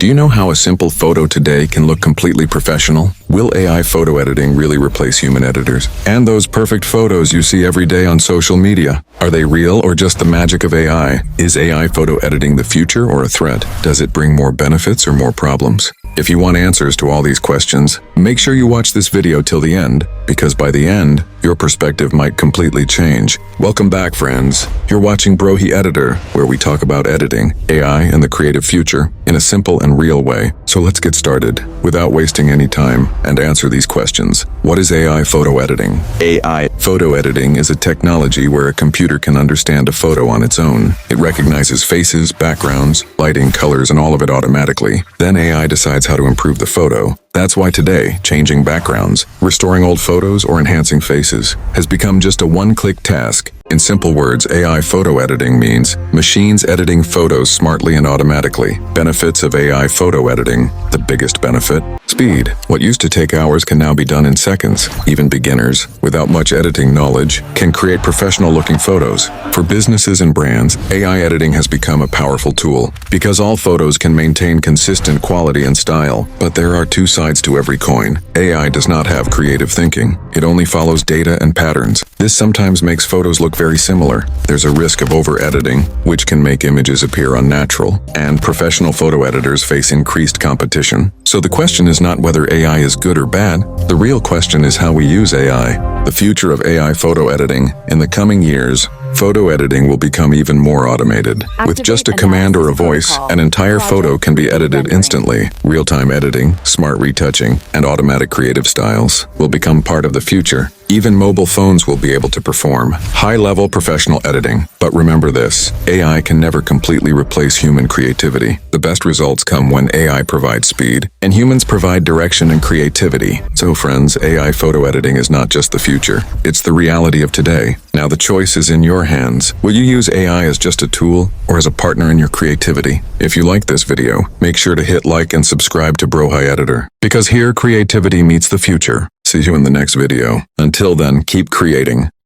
Do you know how a simple photo today can look completely professional? Will AI photo editing really replace human editors? And those perfect photos you see every day on social media, are they real or just the magic of AI? Is AI photo editing the future or a threat? Does it bring more benefits or more problems? If you want answers to all these questions, make sure you watch this video till the end, because by the end, your perspective might completely change. Welcome back, friends. You're watching Brohi Editor, where we talk about editing, AI, and the creative future in a simple and real way. So let's get started, without wasting any time, and answer these questions. What is AI photo editing? AI photo editing is a technology where a computer can understand a photo on its own. It recognizes faces, backgrounds, lighting, colors, and all of it automatically. Then AI decides how to improve the photo. That's why today, changing backgrounds, restoring old photos, or enhancing faces has become just a one-click task. In simple words, AI photo editing means machines editing photos smartly and automatically. Benefits of AI photo editing. The biggest benefit: speed. What used to take hours can now be done in seconds. Even beginners, without much editing knowledge, can create professional-looking photos. For businesses and brands, AI editing has become a powerful tool because all photos can maintain consistent quality and style. But there are two sides to every coin. AI does not have creative thinking. It only follows data and patterns. This sometimes makes photos look very similar. There's a risk of over-editing, which can make images appear unnatural, and professional photo editors face increased competition. So the question is not whether AI is good or bad. The real question is how we use AI. The future of AI photo editing. In the coming years, photo editing will become even more automated. With just a command or a voice, an entire photo can be edited instantly. Real-time editing, smart retouching, and automatic creative styles will become part of the future. Even mobile phones will be able to perform high-level professional editing. But remember this, AI can never completely replace human creativity. The best results come when AI provides speed, and humans provide direction and creativity. So friends, AI photo editing is not just the future, it's the reality of today. Now the choice is in your hands. Will you use AI as just a tool, or as a partner in your creativity? If you like this video, make sure to hit like and subscribe to Brohi Editor, because here creativity meets the future. See you in the next video. Until then, keep creating.